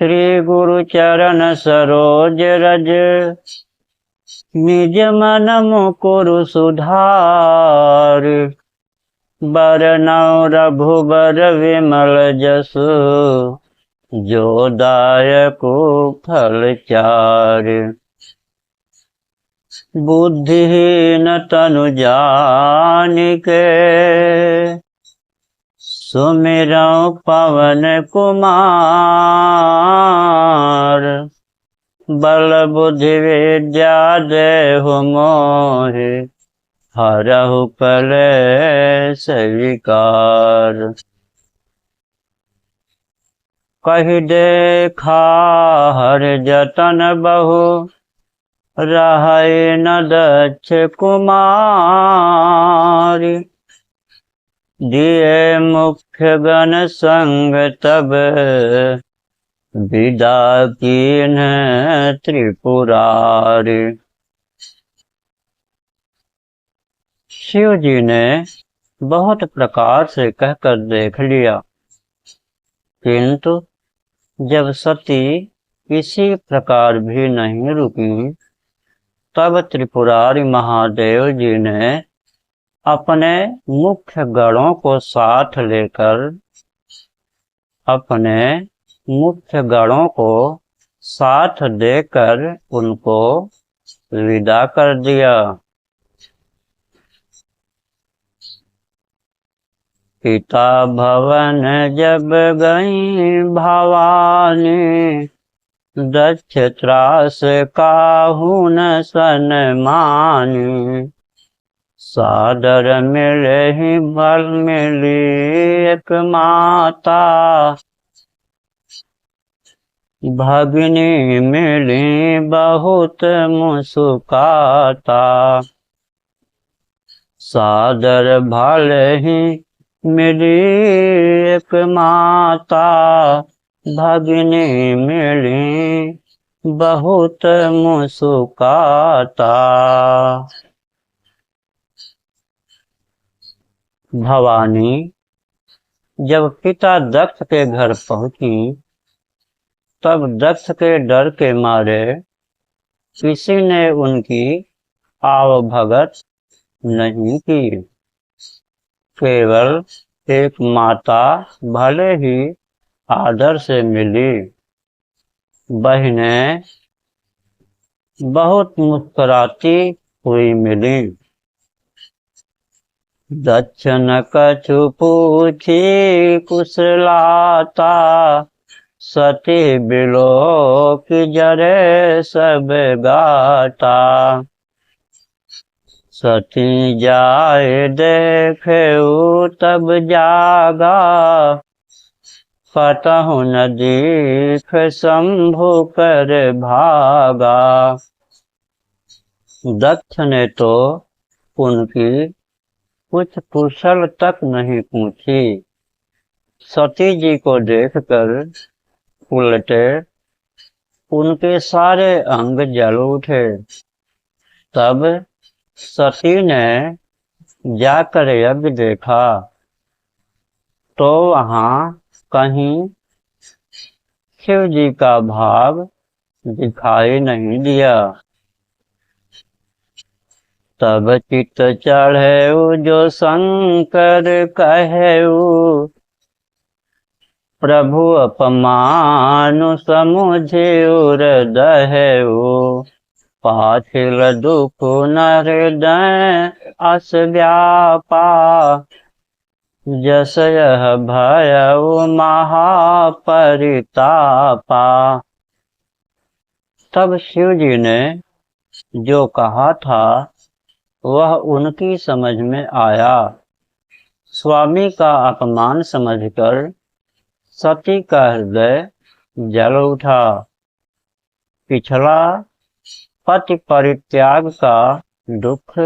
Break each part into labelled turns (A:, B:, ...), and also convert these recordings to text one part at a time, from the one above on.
A: श्री गुरु चरण सरोज रज, निज मन मुकुरु सुधार। बरनउँ रघुबर विमल जसु, जो दायक फल चार। बुद्धिहीन तनु जानिके, सुमिरउँ पवन कुमार। बल बुद्धि विद्या देहु मोहि, हरहु कलेश विकार। कहि देखा हर जतन बहु, रहै न दक्ष कुमार। दिए मुख्य गण संग तब, विदा कीन्ह त्रिपुरारि। शिव जी ने बहुत प्रकार से कहकर देख लिया, किंतु जब सती किसी प्रकार भी नहीं रुकी, तब त्रिपुरारि महादेव जी ने अपने मुख्य गणों को साथ लेकर देकर उनको विदा कर दिया। पिता भवन जब गई भवानी, दक्ष त्रास काहू न सन्मानी। सादर मिलहि बल मिली एक माता, भगिनी मिली बहुत मुस्काता। सादर भले मिली एक माता, भगिनी मिली बहुत मुस्काता। भवानी जब पिता दक्ष के घर पहुंची, तब दक्ष के डर के मारे किसी ने उनकी आवभगत नहीं की। केवल एक माता भले ही आदर से मिली, बहनें बहुत मुस्कुराती हुई मिली। दक्ष न कछु पूछी कुशलाता, सती बिलोक जरे सब गाता। सती जाय देखेउ तब जागा, कतहु न दीख शंभु कर भागा। दक्ष ने तो उनकी कुछ कुशल तक नहीं पूछी। सती जी को देखकर उलटे उनके सारे अंग जल उठे। तब सती ने जाकर यज्ञ देखा, तो वहां कहीं शिव जी का भाव दिखाई नहीं दिया। तब चित्त चढ़ेउ जो शंकर कहेउ, प्रभु अपमानु समुझिउ हृदयउ। पाछिल दुख न हृदय अस व्यापा, जस यह भयउ महापरितापा। तब शिव जी ने जो कहा था वह उनकी समझ में आया। स्वामी का अपमान समझकर सती का हृदय जल उठा। पिछला पति परित्याग का दुख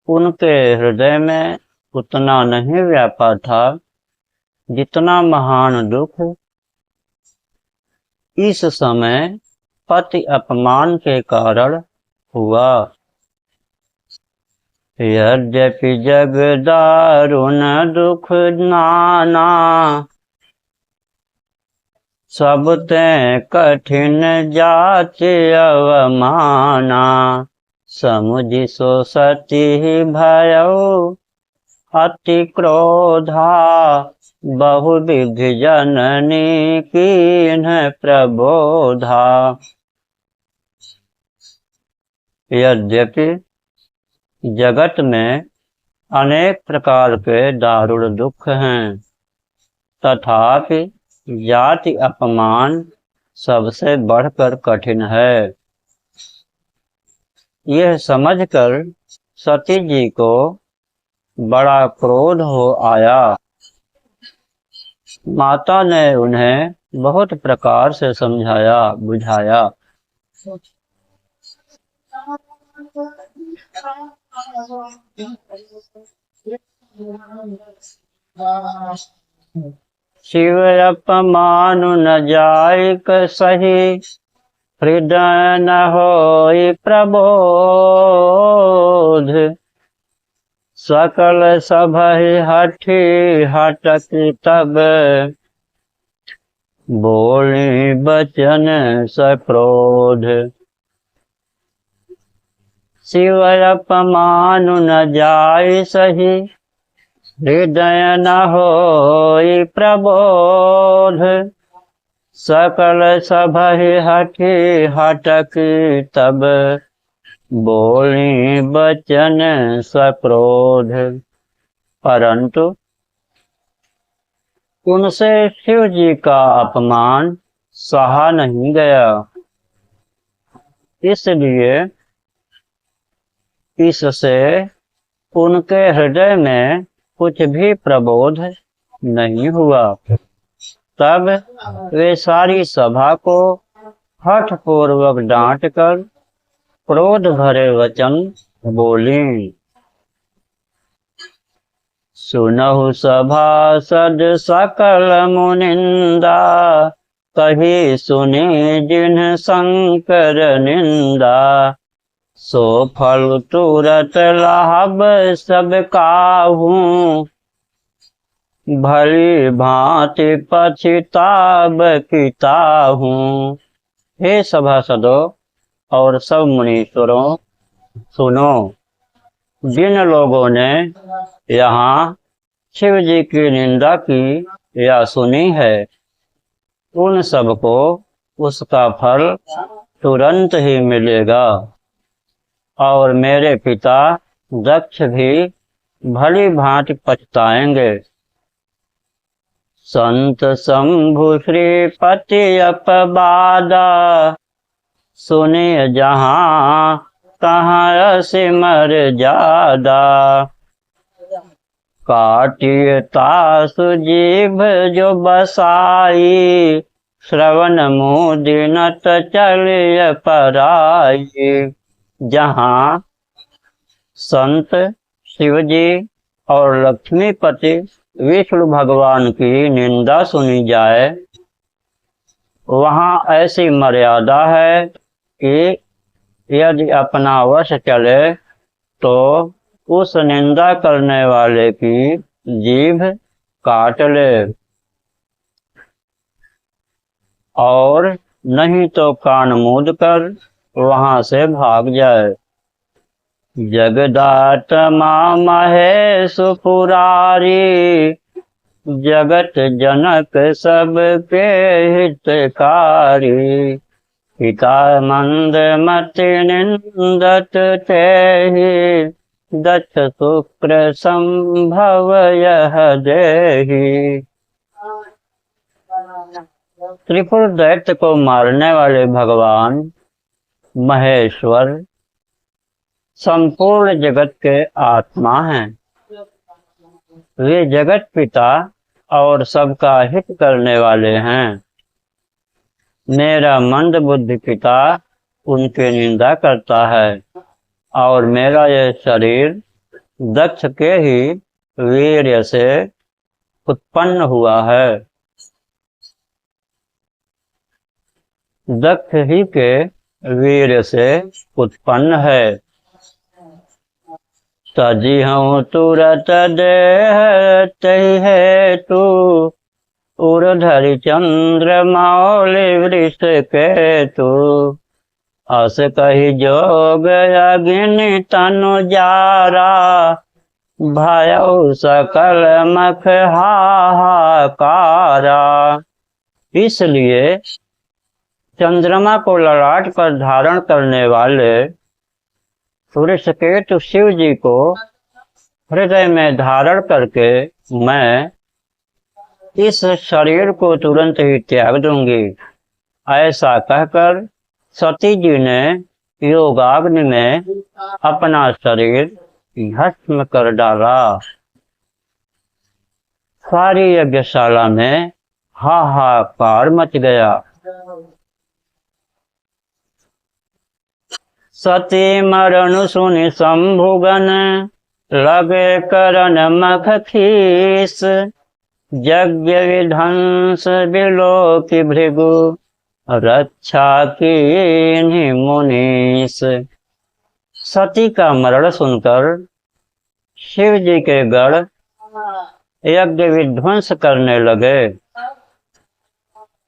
A: उनके हृदय में उतना नहीं व्यापा था, जितना महान दुख इस समय पति अपमान के कारण हुआ। यद्यपि जग दारुण दुख नाना, सब ते कठिन जाति अवमाना, समुझि सो सती भयो अति क्रोधा, बहुविध जननी कीन्ह प्रबोधा। यद्यपि जगत में अनेक प्रकार के दारुण दुख हैं, तथापि जाति अपमान सबसे बढ़कर कठिन है। यह समझकर सती जी को बड़ा क्रोध हो आया। माता ने उन्हें बहुत प्रकार से समझाया बुझाया। शिव अपमानु न जायक सही, हृदय न होई प्रबोध। सकल सभहि हठी हटक तब, बोली बचन सक्रोध। शिव अपमानु न जाय सही, हृदय न होई प्रबोध। सकल सभहि हठी हटक तब, बोली बचन सक्रोध। परंतु उनसे शिव जी का अपमान सहा नहीं गया, इसलिए इससे उनके हृदय में कुछ भी प्रबोध नहीं हुआ। तब वे सारी सभा को हठ पूर्वक डांट कर क्रोध भरे वचन बोली। सुनहु सभासद सकल मुनिंदा, कही सुनी जिन्ह शंकर निंदा। सो फल तुरत लाभ सब काहूँ, भली भांति पछिताब किताहूँ। हे सभासदों और सब मुनीश्वरों, सुनो, जिन लोगों ने यहाँ शिव जी की निंदा की या सुनी है, उन सबको उसका फल तुरंत ही मिलेगा। और मेरे पिता दक्ष भी भली भांति पछताएंगे। संत शंभु श्रीपति अपवादा, सुनिए जहाँ तहाँ सिमर जादा। काटिए तासु जीभ जो बसाई, श्रवण मुदिनत चलिय पराई। जहाँ संत शिव जी और लक्ष्मीपति विष्णु भगवान की निंदा सुनी जाए, वहाँ ऐसी मर्यादा है कि यदि अपना वश चले तो उस निंदा करने वाले की जीभ काट ले, और नहीं तो कान मूंद कर वहां से भाग जाए। जगदात्मा महेश पुरारी, जगत जनक सबके हितकारी। पिता मंद मति निंदत तेहि, दक्ष शुक्र संभव यह देहि। त्रिपुर दैत्य को मारने वाले भगवान महेश्वर संपूर्ण जगत के आत्मा हैं। वे जगत पिता और सबका हित करने वाले हैं। मेरा मंद बुद्धि पिता उनकी निंदा करता है, और मेरा यह शरीर दक्ष के ही वीर्य से उत्पन्न हुआ है। दक्ष ही के वीर्य से उत्पन्न है। तजी हूँ तुरत देह तही है तू, उर्धरि चंद्र मौलि वृष केतु अस कहि जोग अग्नि तनु जारा भयउ सकल मख हाहाकारा। इसलिए चंद्रमा को ललाट पर धारण करने वाले वृषकेतु शिव जी को हृदय में धारण करके मैं इस शरीर को तुरंत ही त्याग दूंगी। ऐसा कहकर सती जी ने योगाग्नि में अपना शरीर भस्म कर डाला। सारी यज्ञशाला में हाहाकार मच गया। सती मरण सुनि शंभुगन लगे करन मख खीस यज्ञ विध्वंस बिलोकि भृगु रक्षा कीन्हि मुनीस। सती का मरण सुनकर शिव जी के गण यज्ञ विध्वंस करने लगे।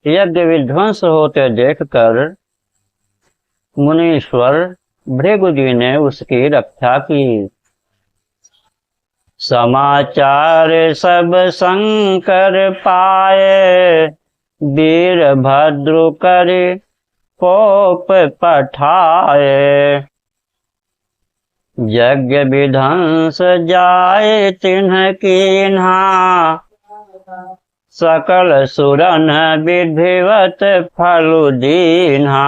A: यज्ञ विध्वंस होते देखकर मुनीश्वर भृगु जी ने उसकी रक्षा की। समाचार सब शंकर पाए वीरभद्र कर कोप पठाए यज्ञ विध्वंस जाए तिन्ह कीन्हा सकल सुरन विधिवत फलु दीन्हा।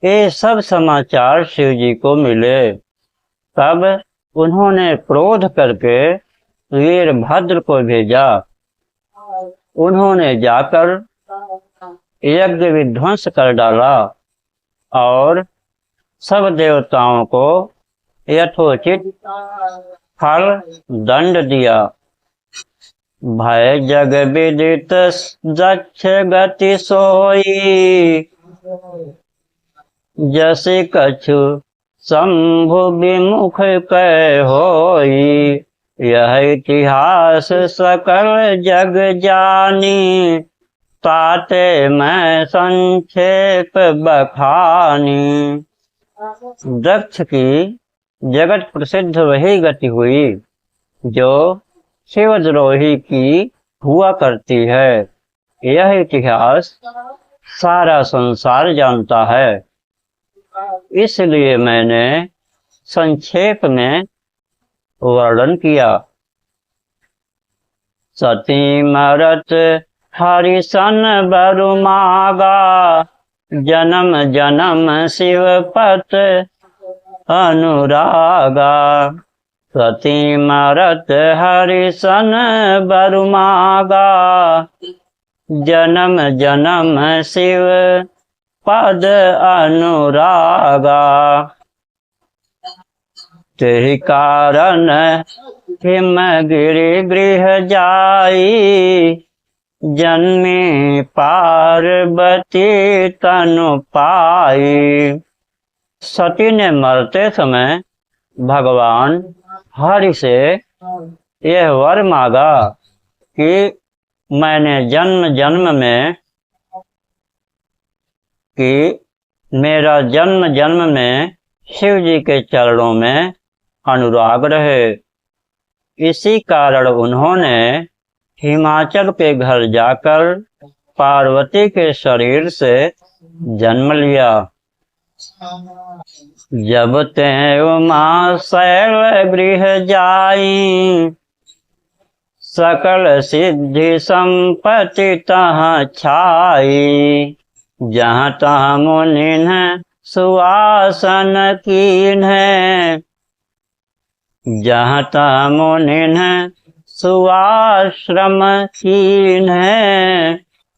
A: ये सब समाचार शिव जी को मिले। तब उन्होंने क्रोध करके वीरभद्र को भेजा। उन्होंने जाकर यज्ञ विध्वंस कर डाला और सब देवताओं को यथोचित फल दंड दिया। भय जग विदित दक्ष गति सोई जसि कछु शंभु विमुख कह होई। यह इतिहास सकल जग जानी ताते मैं संक्षेप बखानी। दक्ष की जगत प्रसिद्ध वही गति हुई जो शिवद्रोही की हुआ करती है। यह इतिहास सारा संसार जानता है, इसलिए मैंने संक्षेप में वर्णन किया। सती मरत हरिसन बरु मागा जन्म जन्म शिव पत अनुरागा। सती मरत हरिसन बरु मागा जन्म जन्म शिव पद अनुरागा। तेहि कारण हिमगिरि गृह जाई जन्मी पार्वती तनु पाई। सती ने मरते समय भगवान हरि से यह वर मांगा कि मैंने मेरा जन्म जन्म में शिव जी के चरणों में अनुराग रहे। इसी कारण उन्होंने हिमाचल के घर जाकर पार्वती के शरीर से जन्म लिया। जब ते उमा शैल गृह जाई सकल सिद्धि संपत्ति तहाँ छाई। जहाँ तहाँ मुनिन सुआसन कीन्ह जहाँ तहाँ मुनिन सुआश्रम कीन्ह।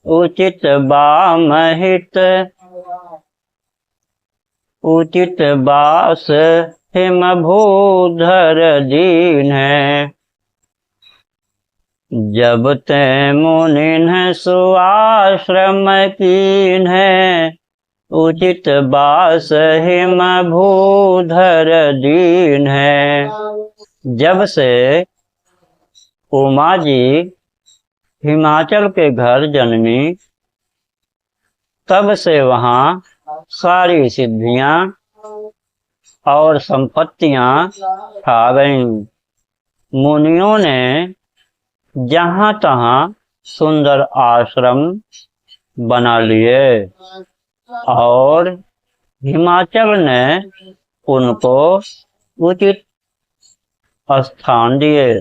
A: उचित बामहित उचित बास हिम भूधर दीन्ह। जब ते मुनिन सुआश्रम कीन्ह उचित बास हिम भूधर दीन्ह। जब से उमा जी हिमाचल के घर जन्मी, तब से वहाँ सारी सिद्धियां और संपत्तियां छा गईं। मुनियों ने जहाँ तहाँ सुंदर आश्रम बना लिए और हिमाचल ने उनको उचित स्थान दिए।